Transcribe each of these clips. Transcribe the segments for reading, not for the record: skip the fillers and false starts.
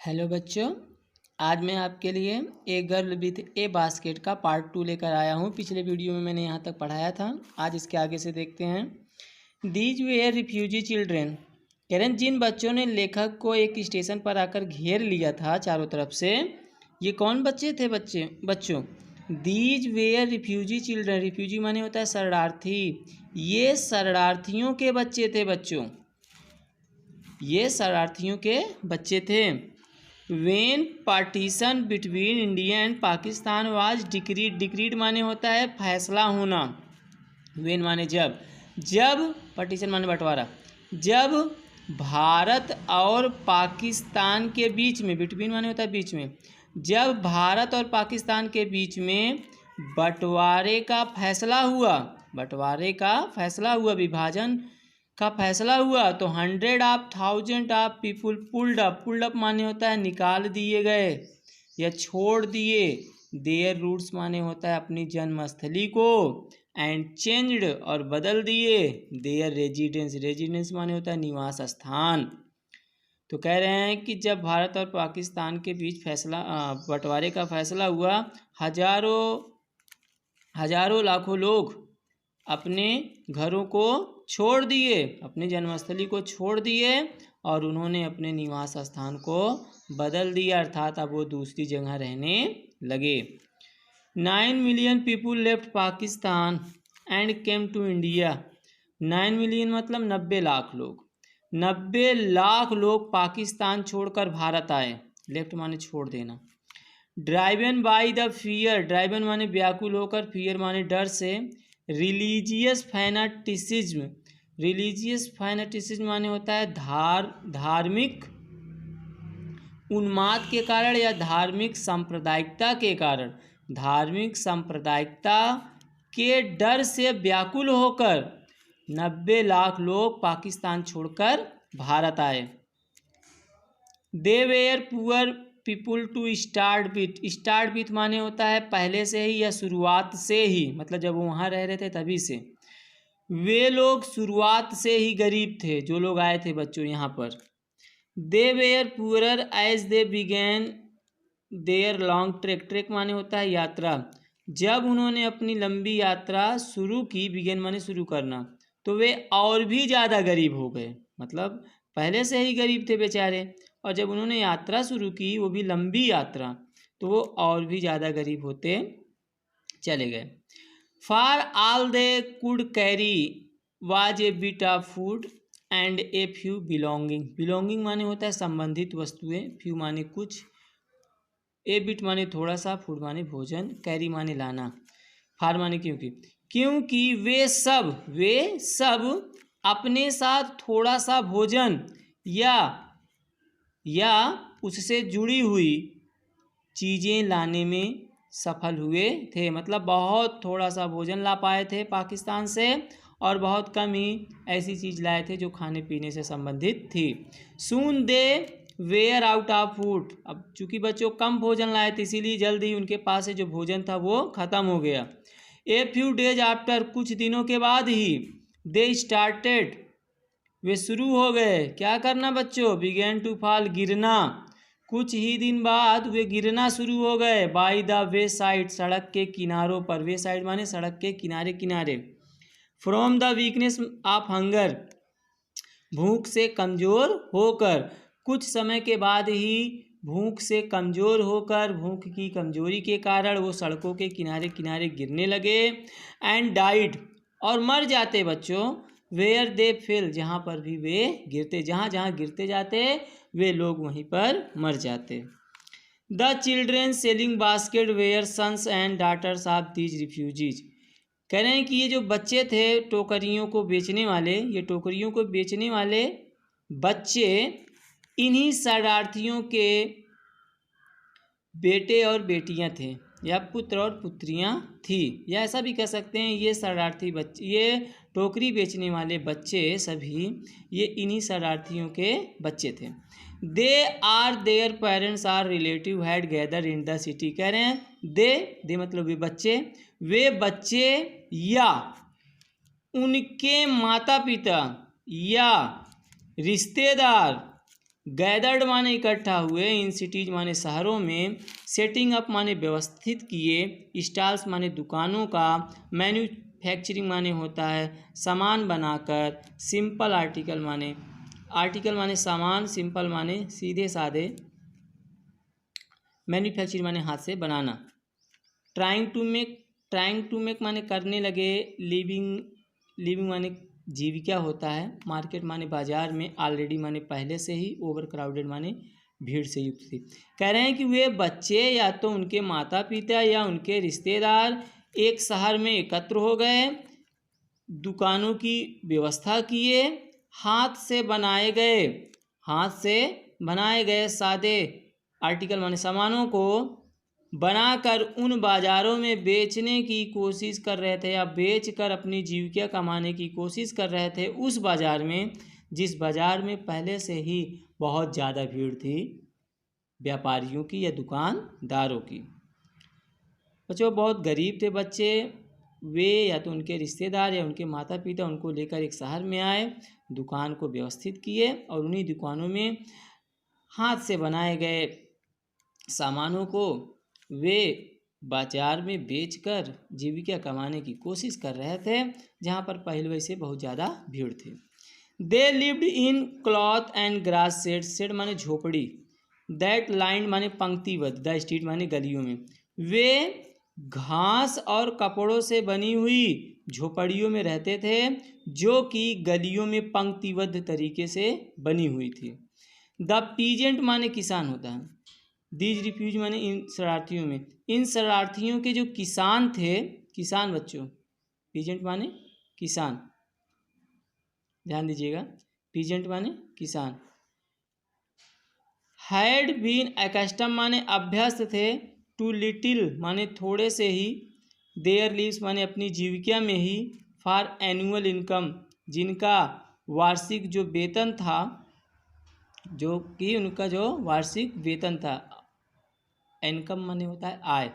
Hello बच्चों, आज मैं आपके लिए a girl with A basket का पार्ट 2 लेकर आया हूँ। पिछले वीडियो में मैंने यहाँ तक पढ़ाया था। आज इसके आगे से देखते हैं। These where refugee children. कह रहे हैं जिन बच्चों ने लेखक को एक स्टेशन पर आकर घेर लिया था चारों तरफ से, ये कौन बच्चे थे? बच्चों these where refugee children. Refugee माने होता है शरणार्थी। ये शरणार्थियों के बच्चे थे बच्चों, ये शरणार्थियों के बच्चे थे। When partition between India and Pakistan was decreed. Decreed माने होता है फैसला होना। वेन माने जब, जब पार्टीशन माने बंटवारा, जब भारत और पाकिस्तान के बीच में, बिटवीन माने होता है बीच में, जब भारत और पाकिस्तान के बीच में बंटवारे का फैसला हुआ, बंटवारे का फैसला हुआ, विभाजन का फैसला हुआ, तो 100,000 of people pulled up. Pulled up माने होता है निकाल दिए गए या छोड़ दिए। देयर रूट्स माने होता है अपनी जन्मस्थली को। एंड चेंज्ड और बदल दिए। देयर रेजिडेंस, रेजिडेंस माने होता है निवास स्थान। तो कह रहे हैं कि जब भारत और पाकिस्तान के बीच बंटवारे का फैसला हुआ, हजारों लाखों लोग अपने घरों को छोड़ दिए, अपनी जन्मस्थली को छोड़ दिए और उन्होंने अपने निवास स्थान को बदल दिया, अर्थात अब वो दूसरी जगह रहने लगे। 9 million people left Pakistan and came to India. 9 million मतलब 90 लाख लोग। 90 लाख लोग पाकिस्तान छोड़कर भारत आए। लेफ्ट माने छोड़ देना। Driven by the fear. Driven माने व्याकुल होकर, फियर माने डर से। रिलीजियस फैनाटिसिज्म। रिलीजियस फैनाटिसिज्म माने होता है धार्मिक उन्माद के कारण या धार्मिक सांप्रदायिकता के कारण। धार्मिक सांप्रदायिकता के डर से व्याकुल होकर 90 लाख लोग पाकिस्तान छोड़कर भारत आए। They were poor people to start with. Start with माने होता है पहले से ही या शुरुआत से ही, मतलब जब वो वहाँ रह रहे थे तभी से। वे लोग शुरुआत से ही गरीब थे, जो लोग आए थे बच्चों यहाँ पर। They were poorer as they began their long trek. Trek माने होता है यात्रा। जब उन्होंने अपनी लंबी यात्रा शुरू की, बिगेन माने शुरू करना, तो वे और भी ज़्यादा गरीब हो गए। मतलब पहले से ही गरीब थे बेचारे, और जब उन्होंने यात्रा शुरू की, वो भी लंबी यात्रा, तो वो और भी ज़्यादा गरीब होते चले गए। For all they could carry was a bit of food and a few belonging. Belonging माने होता है संबंधित वस्तुएं, फ्यू माने कुछ, ए बिट माने थोड़ा सा, फूड माने भोजन, कैरी माने लाना, फार माने क्योंकि वे सब अपने साथ थोड़ा सा भोजन या उससे जुड़ी हुई चीज़ें लाने में सफल हुए थे। मतलब बहुत थोड़ा सा भोजन ला पाए थे पाकिस्तान से, और बहुत कम ही ऐसी चीज़ लाए थे जो खाने पीने से संबंधित थी। सून दे वेयर आउट ऑफ फूड। अब चूंकि बच्चों कम भोजन लाए थे, इसीलिए जल्द ही उनके पास से जो भोजन था वो ख़त्म हो गया। ए फ्यू डेज आफ्टर, कुछ दिनों के बाद ही, दे स्टार्टेड, वे शुरू हो गए क्या करना बच्चों? बिगेन टू फॉल, गिरना। कुछ ही दिन बाद वे गिरना शुरू हो गए। बाय द वे साइड, सड़क के किनारों पर। वे साइड माने सड़क के किनारे किनारे। From the weakness of hunger, भूख से कमज़ोर होकर। कुछ समय के बाद ही भूख से कमज़ोर होकर, भूख की कमज़ोरी के कारण वो सड़कों के किनारे किनारे गिरने लगे। एंड डाइड, और मर जाते बच्चों। वेयर दे फेल, जहाँ पर भी वे गिरते, जहाँ जहाँ गिरते जाते वे लोग वहीं पर मर जाते। The children selling basket were sons and daughters of these refugees. कह रहे हैं कि ये जो बच्चे थे टोकरियों को बेचने वाले, ये टोकरियों को बेचने वाले बच्चे इन्हीं शरणार्थियों के बेटे और बेटियां थे, या पुत्र और पुत्रियां थी, या ऐसा भी कह सकते हैं ये शरणार्थी बच्चे, ये टोकरी बेचने वाले बच्चे सभी ये इन्हीं शरणार्थियों के बच्चे थे। They are their parents or relative had gather in the city. कह रहे हैं दे मतलब वे बच्चे या उनके माता पिता या रिश्तेदार गैदर्ड माने इकट्ठा हुए, इन सिटीज माने शहरों में, सेटिंग अप माने व्यवस्थित किए, स्टॉल्स माने दुकानों का, मैन्युफैक्चरिंग माने होता है सामान बनाकर, सिंपल आर्टिकल माने सामान, सिंपल माने सीधे साधे, मैन्युफैक्चरिंग माने हाथ से बनाना, ट्राइंग टू मेक माने करने लगे, लिविंग माने जीविका होता है, मार्केट माने बाजार में, ऑलरेडी माने पहले से ही, ओवर क्राउडेड माने भीड़ से युक्त थी। कह रहे हैं कि वे बच्चे या तो उनके माता पिता या उनके रिश्तेदार एक शहर में एकत्र हो गए, दुकानों की व्यवस्था किए, हाथ से बनाए गए सादे आर्टिकल माने सामानों को बनाकर उन बाज़ारों में बेचने की कोशिश कर रहे थे या बेचकर अपनी जीविका कमाने की कोशिश कर रहे थे, उस बाज़ार में जिस बाज़ार में पहले से ही बहुत ज़्यादा भीड़ थी व्यापारियों की या दुकानदारों की। बच्चों, बहुत गरीब थे बच्चे, वे या तो उनके रिश्तेदार या उनके माता पिता उनको लेकर एक शहर में आए, दुकान को व्यवस्थित किए और उन्हीं दुकानों में हाथ से बनाए गए सामानों को वे बाजार में बेचकर जीविका कमाने की कोशिश कर रहे थे, जहाँ पर पहले से बहुत ज़्यादा भीड़ थी। They lived in cloth and grass shed माने झोपड़ी, दैट लाइन माने पंक्तिबद्ध, द स्ट्रीट माने गलियों में, वे घास और कपड़ों से बनी हुई झोपड़ियों में रहते थे जो कि गलियों में पंक्तिबद्ध तरीके से बनी हुई थी। द पीजेंट माने किसान होता है, दीज रिफ्यूज माने इन शरणार्थियों में, इन शरणार्थियों के जो किसान थे, किसान बच्चों, पीजेंट माने किसान, ध्यान दीजिएगा, पीजेंट माने किसान, हैड बीन अकस्टम माने अभ्यस्त थे, टू लिटिल माने थोड़े से ही, देयर लिव्स माने अपनी जीविका में ही, फॉर एनुअल इनकम जिनका वार्षिक जो वेतन था, जो कि उनका जो वार्षिक वेतन था, इनकम माने होता है आय।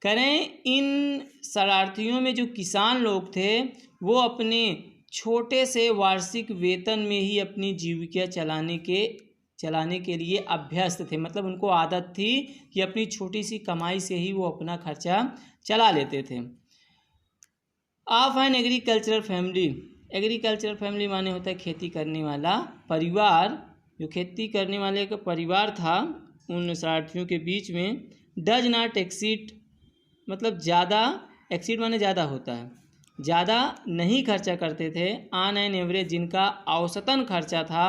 करें इन शरणार्थियों में जो किसान लोग थे वो अपने छोटे से वार्षिक वेतन में ही अपनी जीविका चलाने के लिए अभ्यस्त थे, मतलब उनको आदत थी कि अपनी छोटी सी कमाई से ही वो अपना खर्चा चला लेते थे। ऑफ एन एग्रीकल्चरल फैमिली माने होता है खेती करने वाला परिवार, जो खेती करने वाले का परिवार था उन शरणार्थियों के बीच में, डज नॉट एक्सीड मतलब ज़्यादा, एक्सीड माने ज़्यादा होता है, ज़्यादा नहीं खर्चा करते थे, ऑन एन एवरेज जिनका औसतन खर्चा था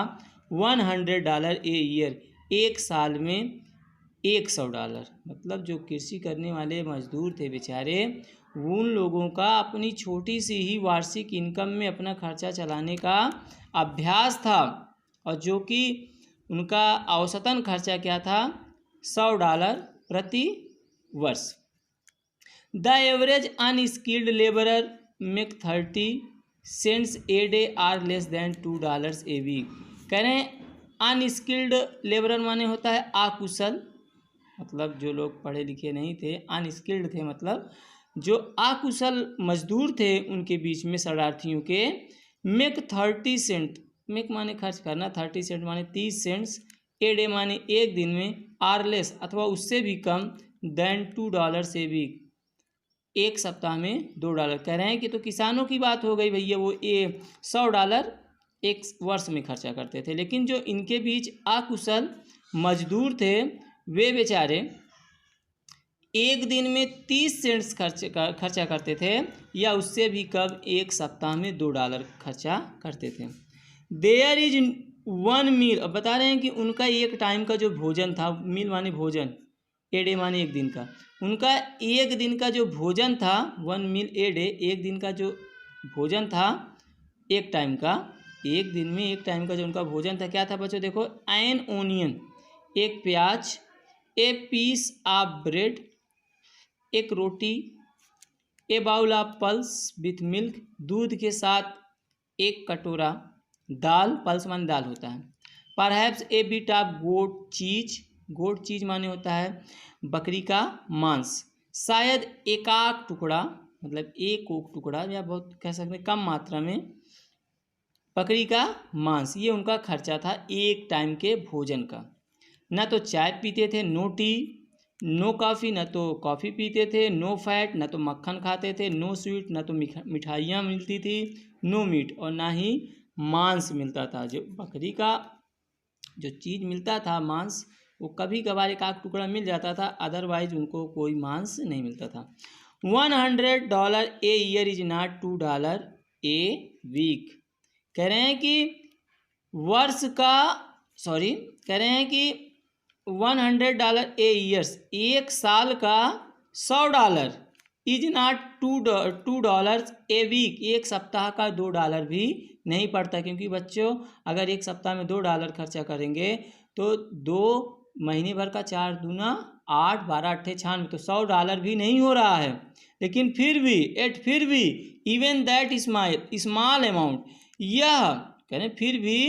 $100 ए ईयर, एक साल में $100, मतलब जो कृषि करने वाले मजदूर थे बेचारे, उन लोगों का अपनी छोटी सी ही वार्षिक इनकम में अपना खर्चा चलाने का अभ्यास था, और जो कि उनका औसतन खर्चा क्या था, $100 प्रति वर्ष। The average unskilled labourer make 30 cents a day or less than $2 a week. कह रहे हैं अनस्किल्ड लेबरर माने होता है अकुशल, मतलब जो लोग पढ़े लिखे नहीं थे, अनस्किल्ड थे मतलब जो अकुशल मजदूर थे उनके बीच में शरणार्थियों के, मेक 30 सेंट, मेक माने खर्च करना, 30 सेंट माने 30 सेंट्स, ए डे माने एक दिन में, आर लेस अथवा उससे भी कम, देन $2 ए वीक, एक सप्ताह में $2। कह रहे हैं कि तो किसानों की बात हो गई भैया, वो $100 एक वर्ष में खर्चा करते थे, लेकिन जो इनके बीच अकुशल मजदूर थे वे बेचारे एक दिन में 30 सेंट्स खर्चा करते थे या उससे भी कम, एक सप्ताह में $2 खर्चा करते थे। देयर इज वन मील, अब बता रहे हैं कि उनका एक टाइम का जो भोजन था, मील माने भोजन, ए डे माने एक दिन का, उनका एक दिन का जो भोजन था, 1 मील ए डे, एक दिन का जो भोजन था एक टाइम का, एक दिन में एक टाइम का जो उनका भोजन था क्या था बच्चों, देखो, एन ओनियन एक प्याज, ए पीस ऑफ ब्रेड एक रोटी, a bowl of pulse with milk दूध के साथ एक कटोरा दाल, पल्स माने दाल होता है, perhaps a bit of goat cheese माने होता है बकरी का मांस, शायद एकाक टुकड़ा मतलब एक टुकड़ा, या बहुत कह सकते हैं कम मात्रा में, बकरी का मांस, ये उनका खर्चा था एक टाइम के भोजन का। ना तो चाय पीते थे, नो टी, नो कॉफ़ी, ना तो कॉफ़ी पीते थे, नो फैट, ना तो मक्खन खाते थे, नो स्वीट, ना तो मिठाइयाँ मिलती थी, नो मीट, और ना ही मांस मिलता था। जो बकरी का जो चीज़ मिलता था मांस, वो कभी कभार एक आध टुकड़ा मिल जाता था, अदरवाइज उनको कोई मांस नहीं मिलता था। $100 a year is not $2 a week. कह रहे हैं कि वर्ष का कह रहे हैं कि $100 ए ईयर्स, एक साल का $100 इज नॉट $2 ए वीक, एक सप्ताह का $2 भी नहीं पड़ता। क्योंकि बच्चों अगर एक सप्ताह में $2 खर्चा करेंगे तो 2 महीने भर का 4 दूना 8, 12 अट्ठे 96, तो $100 भी नहीं हो रहा है। लेकिन फिर भी इवन दैट स्मॉल अमाउंट, यह कह रहे फिर भी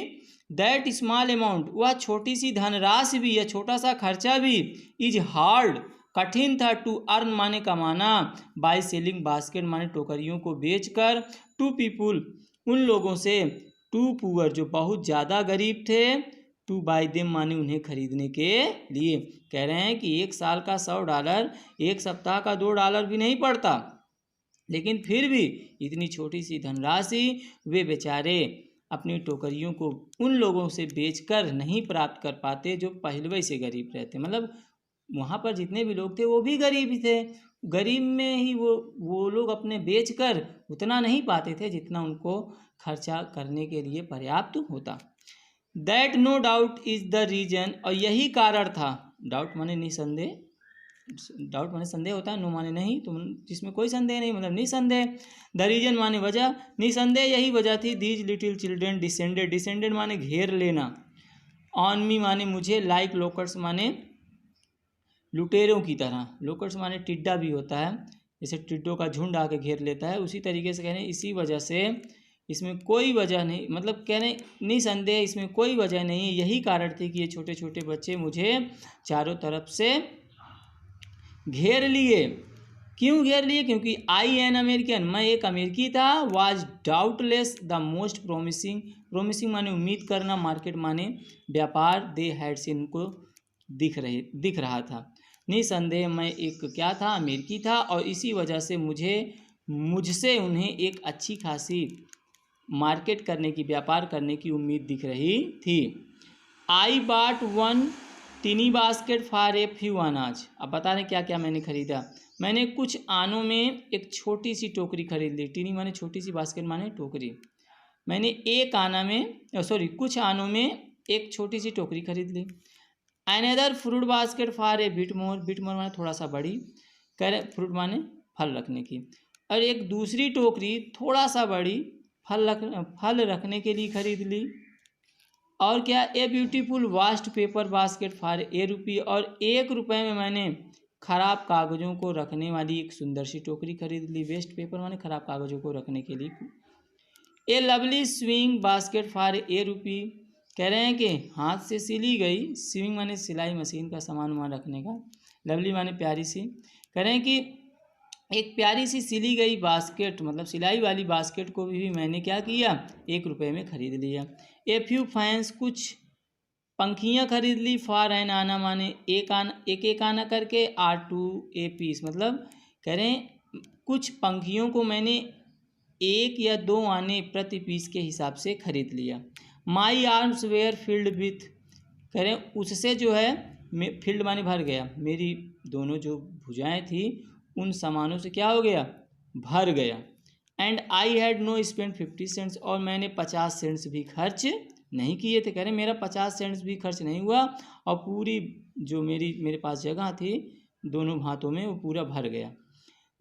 दैट स्मॉल अमाउंट, वह छोटी सी धनराशि भी, यह छोटा सा खर्चा भी, इज हार्ड, कठिन था, टू अर्न माने कमाना, बाय सेलिंग बास्केट माने टोकरियों को बेचकर, टू पीपुल उन लोगों से, टू पुअर जो बहुत ज़्यादा गरीब थे, टू बाय देम माने उन्हें खरीदने के लिए। कह रहे हैं कि एक साल का $100 एक सप्ताह का $2 भी नहीं पड़ता, लेकिन फिर भी इतनी छोटी सी धनराशि वे बेचारे अपनी टोकरियों को उन लोगों से बेचकर नहीं प्राप्त कर पाते जो पहले से गरीब रहते। मतलब वहाँ पर जितने भी लोग थे वो भी गरीब ही थे, गरीब में ही वो लोग अपने बेचकर उतना नहीं पाते थे जितना उनको खर्चा करने के लिए पर्याप्त होता। That no doubt is the reason, और यही कारण था, डाउट माने निसंदेह, डाउट माने संदेह होता है, नो माने नहीं, तो जिसमें कोई संदेह नहीं मतलब निसंदेह। द रीजन माने वजह, निसंदेह यही वजह थी। दीज लिटिल चिल्ड्रेन डिसेंडेड माने घेर लेना, ऑन मी माने मुझे, लाइक लोकर्स माने लुटेरों की तरह, लोकर्स माने टिड्डा भी होता है, जैसे टिड्डों का झुंड आके घेर लेता है, उसी तरीके से कह रहे हैं इसी वजह से, इसमें कोई वजह नहीं, मतलब कह रहे निसंदेह इसमें कोई वजह नहीं, यही कारण थी कि ये छोटे छोटे बच्चे मुझे चारों तरफ से घेर लिए। क्यों घेर लिए? क्योंकि आई एन अमेरिकन, मैं एक अमेरिकी था, was doubtless the most promising माने उम्मीद करना, मार्केट माने व्यापार, दे हैड सीन को दिख रहा था। निसंदेह मैं एक क्या था, अमेरिकी था, और इसी वजह से मुझसे उन्हें एक अच्छी खासी मार्केट करने की, व्यापार करने की उम्मीद दिख रही थी। I bought 1 tiny basket for a few अनाज। अब बता रहे क्या क्या मैंने खरीदा। मैंने कुछ आनों में एक छोटी सी टोकरी खरीद ली, टीनी माने छोटी सी, बास्केट माने टोकरी। मैंने कुछ आनों में एक छोटी सी टोकरी खरीद ली। Another fruit basket for a bit more माने थोड़ा सा बड़ी, कह रहे फ्रूट माने फल रखने की, और एक दूसरी टोकरी थोड़ा सा बड़ी फल रखने के लिए खरीद ली। और क्या, a beautiful vast paper basket for ₹1, और ₹1 में मैंने खराब कागज़ों को रखने वाली एक सुंदर सी टोकरी खरीद ली। वेस्ट पेपर माने खराब कागज़ों को रखने के लिए। ए लवली स्विंग बास्केट फॉर ₹1, कह रहे हैं कि हाथ से सिली गई, स्विंग माने सिलाई मशीन का सामान वहाँ रखने का, लवली माने प्यारी सी, कह रहे हैं कि एक प्यारी सी सिली गई बास्केट, मतलब सिलाई वाली बास्केट को भी मैंने क्या किया, ₹1 में खरीद लिया। ए फ्यू फैंस, कुछ पंखियाँ खरीद ली। फॉर एन आना माने एक आना करके, R2 ए पीस, मतलब कह रहे हैं कुछ पंखियों को मैंने 1 या 2 आने प्रति पीस के हिसाब से खरीद लिया। My arms were filled with, कह रहे हैं उससे जो है फील्ड माने भर गया, मेरी दोनों जो भुजाएं थी उन सामानों से क्या हो गया, भर गया। And I had no spend 50 cents, और मैंने 50 सेंट्स भी खर्च नहीं किए थे। कह रहे मेरा 50 सेंट्स भी खर्च नहीं हुआ, और पूरी जो मेरे पास जगह थी दोनों हाथों में, वो पूरा भर गया।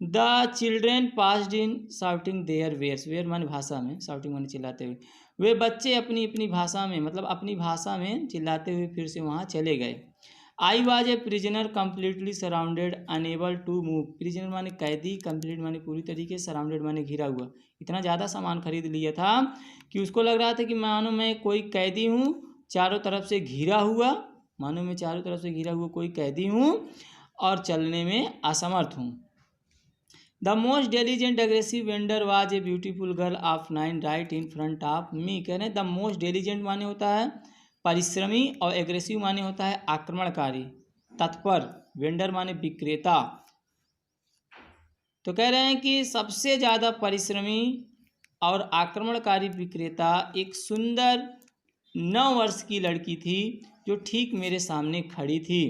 The children passed in shouting their wares, ware माने भाषा में, शाउटिंग माने चिल्लाते हुए, वे बच्चे अपनी अपनी भाषा में, मतलब अपनी भाषा में चिल्लाते हुए फिर से वहाँ चले गए। I was a prisoner completely surrounded unable to move, prisoner माने कैदी, कंप्लीट माने पूरी तरीके, सराउंडेड माने घिरा हुआ। इतना ज़्यादा सामान खरीद लिया था कि उसको लग रहा था कि मानो मैं कोई कैदी हूँ, चारों तरफ से घिरा हुआ, मानो मैं चारों तरफ से घिरा हुआ कोई कैदी हूँ और चलने में असमर्थ हूँ। The most diligent aggressive vendor was a beautiful girl of 9 right in front of me. कह रहे हैं द मोस्ट डेलीजेंट माने होता है परिश्रमी और एग्रेसिव माने होता है आक्रमणकारी, तत्पर। वेंडर माने विक्रेता। तो कह रहे हैं कि सबसे ज़्यादा परिश्रमी और आक्रमणकारी विक्रेता एक सुंदर 9 वर्ष की लड़की थी जो ठीक मेरे सामने खड़ी थी।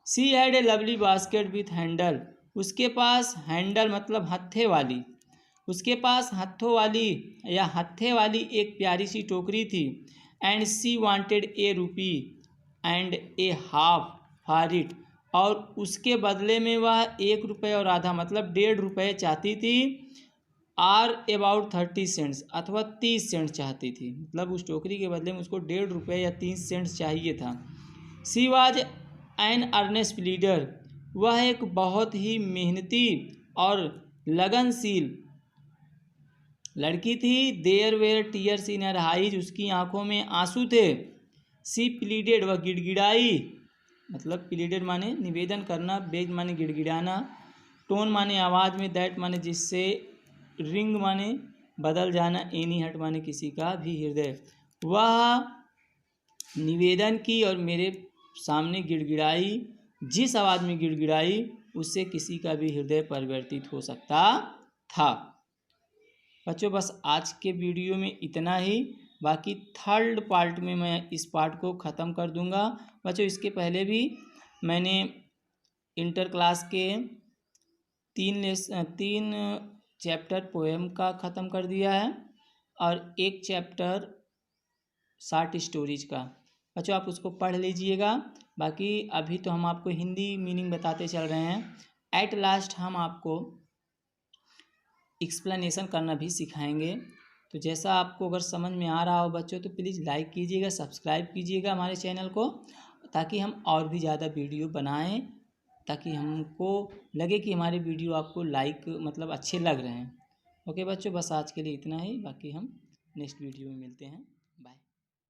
She had a lovely basket with handle. उसके पास हैंडल मतलब हत्थे वाली, उसके पास हत्थों वाली या हत्थे वाली एक प्यारी सी टोकरी थी। And C wanted a rupee and a half for it. और उसके बदले में वह 1 रुपये और आधा मतलब 1.5 रुपये चाहती थी। आर अबाउट 30 सेंट्स अथवा 30 सेंट चाहती थी, मतलब उस टोकरी के बदले में उसको 1.5 रुपये या 30 सेंट्स चाहिए था। She was an earnest leader. वह एक बहुत ही मेहनती और लगनशील लड़की थी। There were tears in her eyes. उसकी आंखों में आंसू थे। She pleaded. वह गिड़गिड़ाई, मतलब प्लीडेड माने निवेदन करना, बेग माने गिड़गिड़ाना, टोन माने आवाज़ में, दैट माने जिससे, रिंग माने बदल जाना, एनी हट माने किसी का भी हृदय। वह निवेदन की और मेरे सामने गिड़गिड़ाई। जिस आवाज़ में गिड़गिड़ाई उससे किसी का भी हृदय परिवर्तित हो सकता था। बच्चों बस आज के वीडियो में इतना ही। बाकी थर्ड पार्ट में मैं इस पार्ट को ख़त्म कर दूंगा। बच्चों इसके पहले भी मैंने इंटर क्लास के 3 चैप्टर पोएम का ख़त्म कर दिया है और 1 चैप्टर शॉर्ट स्टोरीज का। बच्चों आप उसको पढ़ लीजिएगा। बाकी अभी तो हम आपको हिंदी मीनिंग बताते चल रहे हैं। एट लास्ट हम आपको एक्सप्लेनेशन करना भी सिखाएंगे। तो जैसा आपको अगर समझ में आ रहा हो बच्चों तो प्लीज़ लाइक कीजिएगा, सब्सक्राइब कीजिएगा हमारे चैनल को, ताकि हम और भी ज़्यादा वीडियो बनाएं, ताकि हमको लगे कि हमारे वीडियो आपको मतलब अच्छे लग रहे हैं। ओके बच्चों बस आज के लिए इतना ही। बाकी हम नेक्स्ट वीडियो में मिलते हैं। बाय।